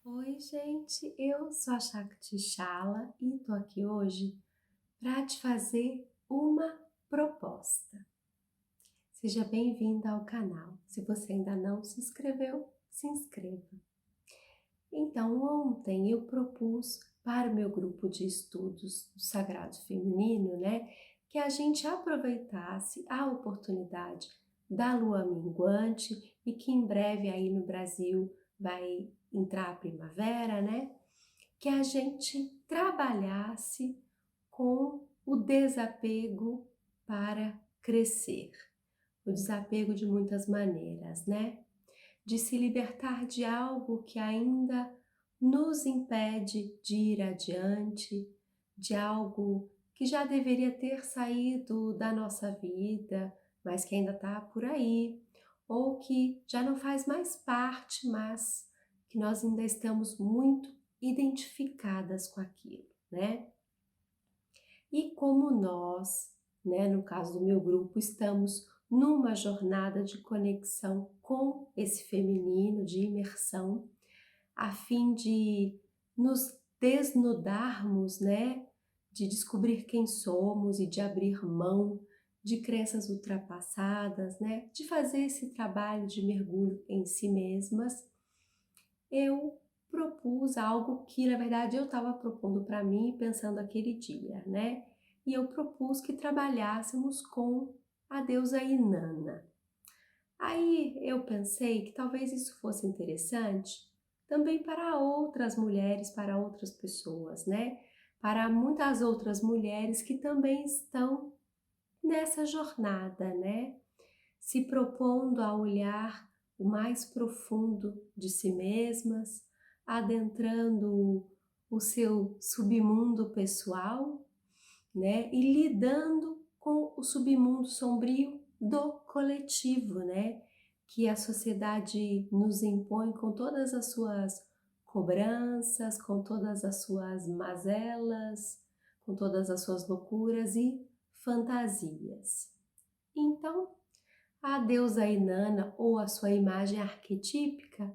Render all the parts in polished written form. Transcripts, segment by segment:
Oi, gente, eu sou a Shakti Shala e tô aqui hoje para te fazer uma proposta. Seja bem-vinda ao canal. Se você ainda não se inscreveu, se inscreva. Então, ontem eu propus para o meu grupo de estudos do Sagrado Feminino, que a gente aproveitasse a oportunidade da lua minguante e que em breve aí no Brasil vai entrar a primavera, que a gente trabalhasse com o desapego para crescer. O desapego de muitas maneiras, De se libertar de algo que ainda nos impede de ir adiante, de algo que já deveria ter saído da nossa vida, mas que ainda está por aí, ou que já não faz mais parte, mas que nós ainda estamos muito identificadas com aquilo, E como nós, no caso do meu grupo, estamos numa jornada de conexão com esse feminino, de imersão, a fim de nos desnudarmos, de descobrir quem somos e de abrir mão de crenças ultrapassadas, de fazer esse trabalho de mergulho em si mesmas, eu propus algo que, na verdade, eu estava propondo para mim, pensando aquele dia, E eu propus que trabalhássemos com a deusa Inanna. Aí eu pensei que talvez isso fosse interessante também para outras mulheres, para outras pessoas, Para muitas outras mulheres que também estão nessa jornada, Se propondo a olhar o mais profundo de si mesmas, adentrando o seu submundo pessoal, E lidando com o submundo sombrio do coletivo, Que a sociedade nos impõe com todas as suas cobranças, com todas as suas mazelas, com todas as suas loucuras e fantasias. Então, a deusa Inanna ou a sua imagem arquetípica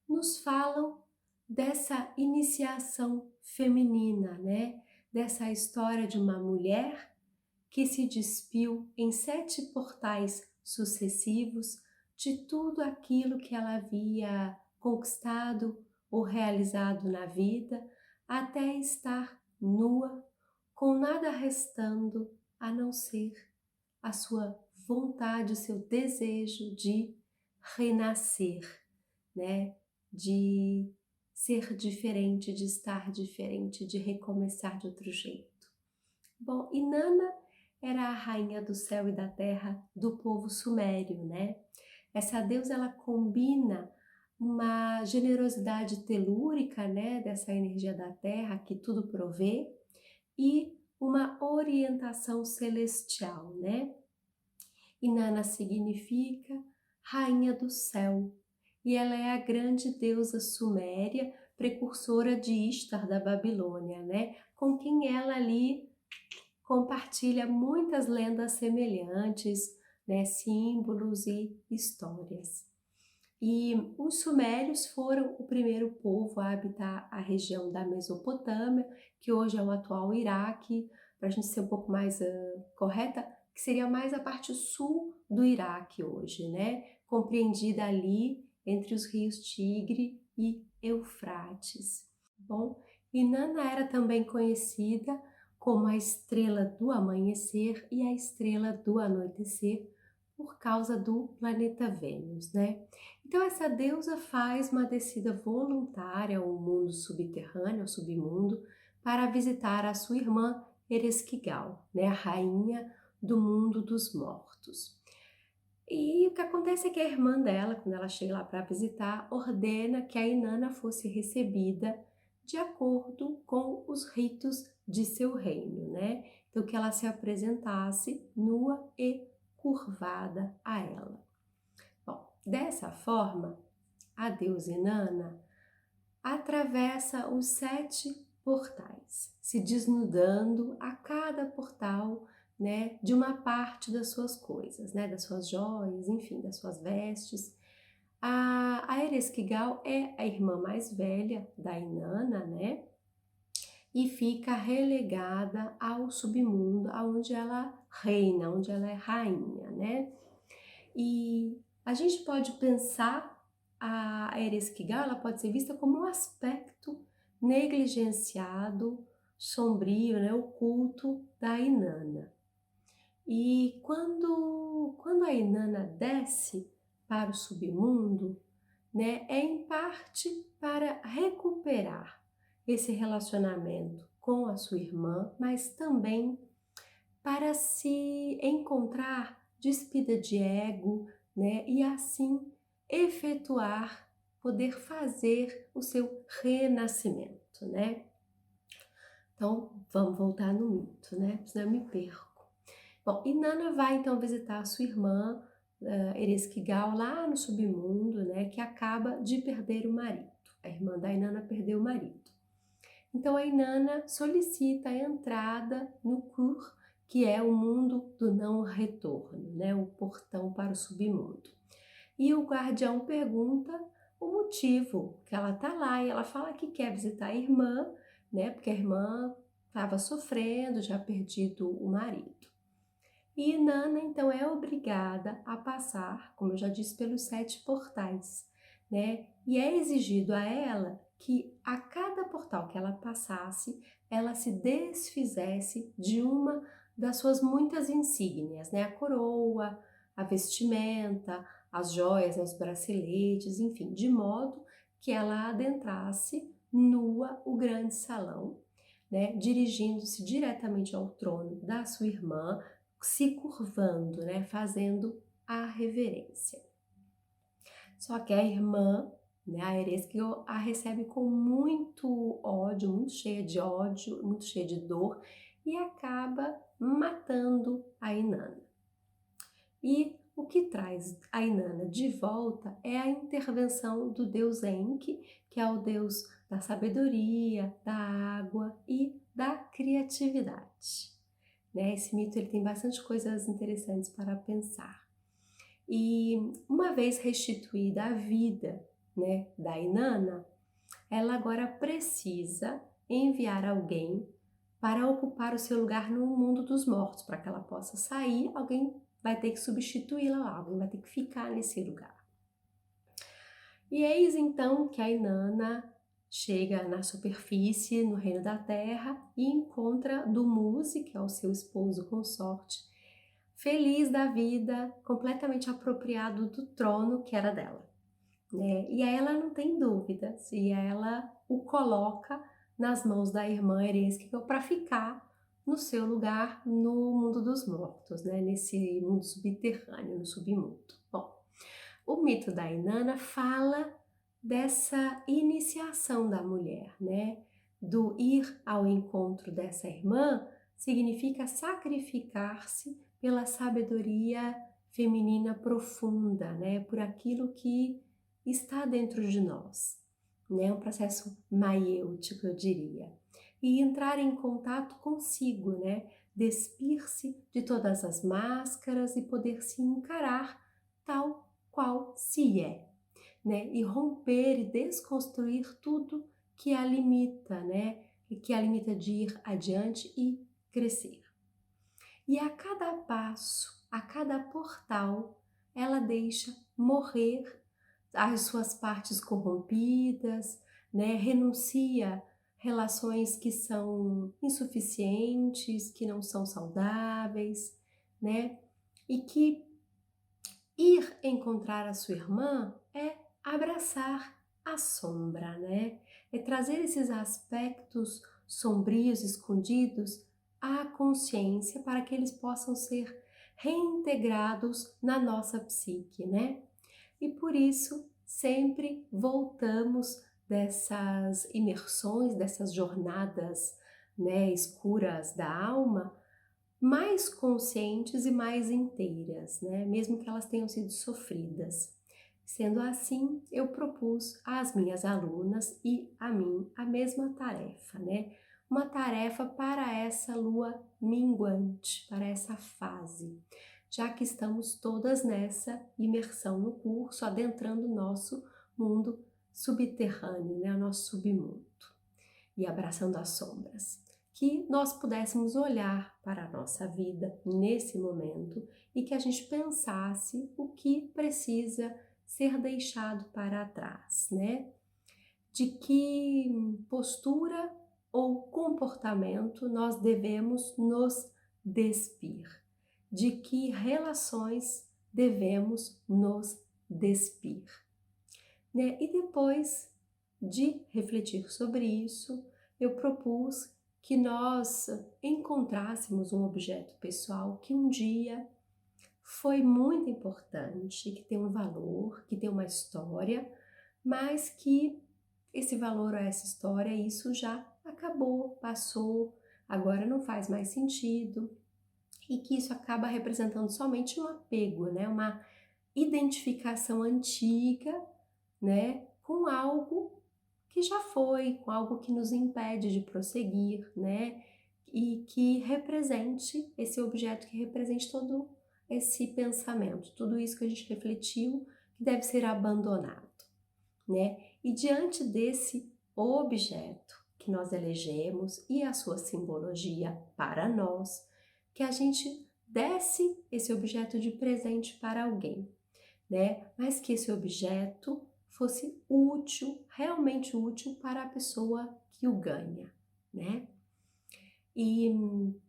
nos falam dessa iniciação feminina, Dessa história de uma mulher que se despiu em 7 portais sucessivos de tudo aquilo que ela havia conquistado ou realizado na vida, até estar nua, com nada restando a não ser a sua vontade, o seu desejo de renascer, De ser diferente, de estar diferente, de recomeçar de outro jeito. Bom, Inanna era a rainha do céu e da terra do povo sumério, Essa deusa, ela combina uma generosidade telúrica, Dessa energia da terra que tudo provê, e uma orientação celestial, Inanna significa rainha do céu, e ela é a grande deusa suméria, precursora de Ishtar da Babilônia, Com quem ela ali compartilha muitas lendas semelhantes, símbolos e histórias. E os sumérios foram o primeiro povo a habitar a região da Mesopotâmia, que hoje é o atual Iraque, para a gente ser um pouco mais correta, que seria mais a parte sul do Iraque hoje, Compreendida ali entre os rios Tigre e Eufrates. Bom, Inanna era também conhecida como a estrela do amanhecer e a estrela do anoitecer, por causa do planeta Vênus, Então essa deusa faz uma descida voluntária ao mundo subterrâneo, ao submundo, para visitar a sua irmã Ereshkigal, a rainha do mundo dos mortos. E o que acontece é que a irmã dela, quando ela chega lá para visitar, ordena que a Inanna fosse recebida de acordo com os ritos de seu reino, Então que ela se apresentasse nua e curvada a ela. Bom, dessa forma, a deusa Inanna atravessa os 7 portais, se desnudando a cada portal, de uma parte das suas coisas, das suas joias, enfim, das suas vestes, A Ereshkigal é a irmã mais velha da Inanna, né? E fica relegada ao submundo, onde ela reina, onde ela é rainha, né? E a gente pode pensar a Ereshkigal, ela pode ser vista como um aspecto negligenciado, sombrio, né, oculto da Inanna. E quando a Inanna desce para o submundo, né, é em parte para recuperar esse relacionamento com a sua irmã, mas também para se encontrar despida de ego, né, e assim efetuar, poder fazer o seu renascimento, né? Então, vamos voltar no mito, né? Senão eu me perco. Bom, Inanna vai então visitar a sua irmã, Ereshkigal, lá no submundo, né? Que acaba de perder o marido. A irmã da Inanna perdeu o marido. Então a Inanna solicita a entrada no Kur, que é o mundo do não retorno, né? O portão para o submundo. E o guardião pergunta o motivo que ela está lá, e ela fala que quer visitar a irmã, né? Porque a irmã estava sofrendo, já perdido o marido. E Inanna, então, é obrigada a passar, como eu já disse, pelos 7 portais, né? E é exigido a ela que a cada portal que ela passasse, ela se desfizesse de uma das suas muitas insígnias, né? A coroa, a vestimenta, as joias, os braceletes, enfim, de modo que ela adentrasse nua o grande salão, né? Dirigindo-se diretamente ao trono da sua irmã, se curvando, né, fazendo a reverência. Só que a irmã, né, a Ereshkigal, a recebe com muito ódio, muito cheia de ódio, muito cheia de dor, e acaba matando a Inanna. E o que traz a Inanna de volta é a intervenção do deus Enki, que é o deus da sabedoria, da água e da criatividade. Né? Esse mito ele tem bastante coisas interessantes para pensar. E uma vez restituída a vida, né, da Inanna, ela agora precisa enviar alguém para ocupar o seu lugar no mundo dos mortos. Para que ela possa sair, alguém vai ter que substituí-la lá, alguém vai ter que ficar nesse lugar. E eis então que a Inanna chega na superfície, no reino da terra, e encontra Dumuzi, que é o seu esposo consorte, feliz da vida, completamente apropriado do trono que era dela. Né? E aí ela não tem dúvidas, e ela o coloca nas mãos da irmã Ereshkigal para ficar no seu lugar no mundo dos mortos, né? Nesse mundo subterrâneo, no submundo. Bom, o mito da Inanna fala dessa iniciação da mulher, né? Do ir ao encontro dessa irmã significa sacrificar-se pela sabedoria feminina profunda, né? Por aquilo que está dentro de nós, né? Um processo maiêutico, eu diria. E entrar em contato consigo, né? Despir-se de todas as máscaras e poder se encarar tal qual se é, né? E romper e desconstruir tudo que a limita, né? E que a limita de ir adiante e crescer. E a cada passo, a cada portal, ela deixa morrer as suas partes corrompidas, né? Renuncia relações que são insuficientes, que não são saudáveis, né? E que ir encontrar a sua irmã é abraçar a sombra, né? É trazer esses aspectos sombrios, escondidos, à consciência para que eles possam ser reintegrados na nossa psique, né? E por isso sempre voltamos dessas imersões, dessas jornadas, né, escuras da alma, mais conscientes e mais inteiras, né? Mesmo que elas tenham sido sofridas. Sendo assim, eu propus às minhas alunas e a mim a mesma tarefa, né? Uma tarefa para essa lua minguante, para essa fase, já que estamos todas nessa imersão no curso, adentrando o nosso mundo subterrâneo, né, o nosso submundo, e abraçando as sombras. Que nós pudéssemos olhar para a nossa vida nesse momento e que a gente pensasse o que precisa ser deixado para trás, né? De que postura ou comportamento nós devemos nos despir, de que relações devemos nos despir, né? E depois de refletir sobre isso, eu propus que nós encontrássemos um objeto pessoal que um dia foi muito importante, que tem um valor, que tem uma história, mas que esse valor ou essa história, isso já acabou, passou, agora não faz mais sentido, e que isso acaba representando somente um apego, né? Uma identificação antiga, né? Com algo que já foi, com algo que nos impede de prosseguir, né? E que represente esse objeto, que represente todo esse pensamento, tudo isso que a gente refletiu, que deve ser abandonado, né? E diante desse objeto que nós elegemos e a sua simbologia para nós, que a gente desse esse objeto de presente para alguém, né? Mas que esse objeto fosse útil, realmente útil para a pessoa que o ganha, né? E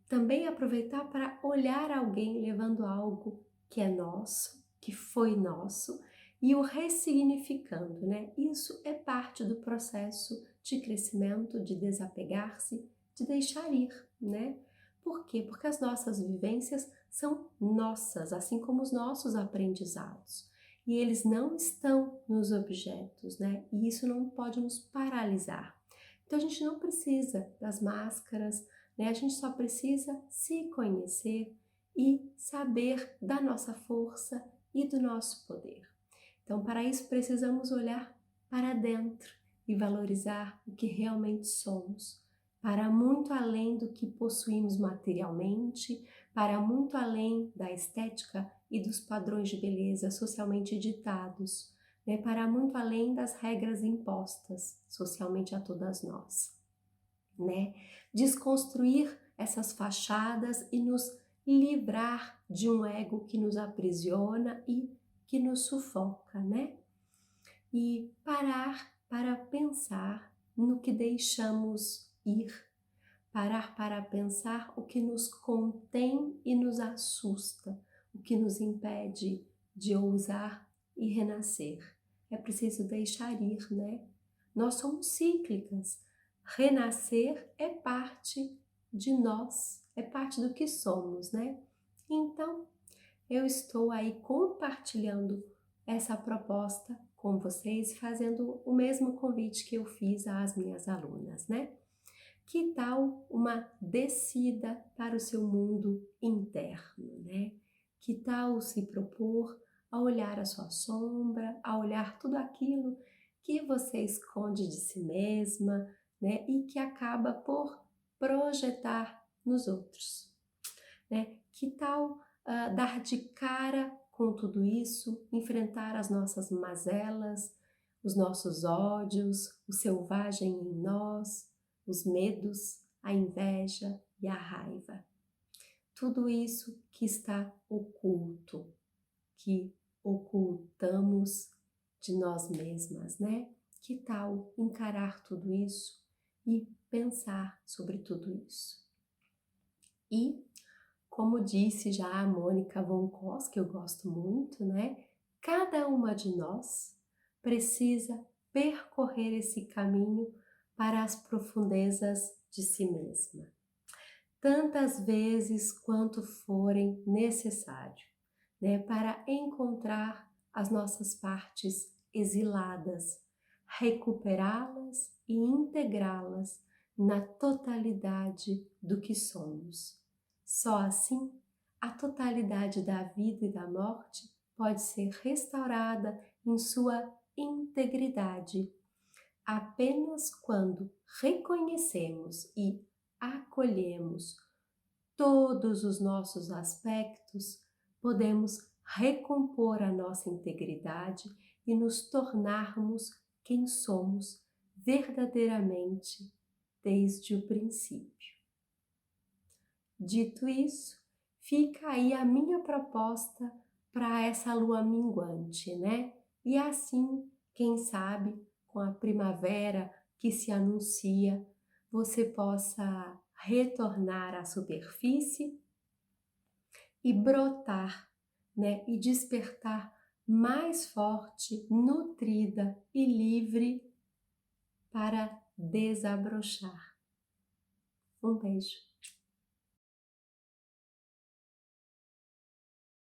também aproveitar para olhar alguém levando algo que é nosso, que foi nosso, e o ressignificando, né? Isso é parte do processo de crescimento, de desapegar-se, de deixar ir, né? Por quê? Porque as nossas vivências são nossas, assim como os nossos aprendizados. E eles não estão nos objetos, né? E isso não pode nos paralisar. Então a gente não precisa das máscaras, né? A gente só precisa se conhecer e saber da nossa força e do nosso poder. Então, para isso, precisamos olhar para dentro e valorizar o que realmente somos, para muito além do que possuímos materialmente, para muito além da estética e dos padrões de beleza socialmente ditados, né? Para muito além das regras impostas socialmente a todas nós, né? Desconstruir essas fachadas e nos livrar de um ego que nos aprisiona e que nos sufoca, né? E parar para pensar no que deixamos ir, parar para pensar o que nos contém e nos assusta, o que nos impede de ousar e renascer. É preciso deixar ir, né? Nós somos cíclicas. Renascer é parte de nós, é parte do que somos, né? Então, eu estou aí compartilhando essa proposta com vocês, fazendo o mesmo convite que eu fiz às minhas alunas, né? Que tal uma descida para o seu mundo interno, né? Que tal se propor a olhar a sua sombra, a olhar tudo aquilo que você esconde de si mesma, né? E que acaba por projetar nos outros, né? Que tal dar de cara com tudo isso, enfrentar as nossas mazelas, os nossos ódios, o selvagem em nós, os medos, a inveja e a raiva. Tudo isso que está oculto, que ocultamos de nós mesmas, né? Que tal encarar tudo isso e pensar sobre tudo isso? E, como disse já a Mônica von Kos, que eu gosto muito, né? Cada uma de nós precisa percorrer esse caminho para as profundezas de si mesma, tantas vezes quanto forem necessário, né? Para encontrar as nossas partes exiladas, recuperá-las e integrá-las na totalidade do que somos. Só assim, a totalidade da vida e da morte pode ser restaurada em sua integridade. Apenas quando reconhecemos e acolhemos todos os nossos aspectos, podemos recompor a nossa integridade e nos tornarmos quem somos verdadeiramente desde o princípio. Dito isso, fica aí a minha proposta para essa lua minguante, né? E assim, quem sabe, com a primavera que se anuncia, você possa retornar à superfície e brotar, né? E despertar mais forte, nutrida e livre para desabrochar. Um beijo.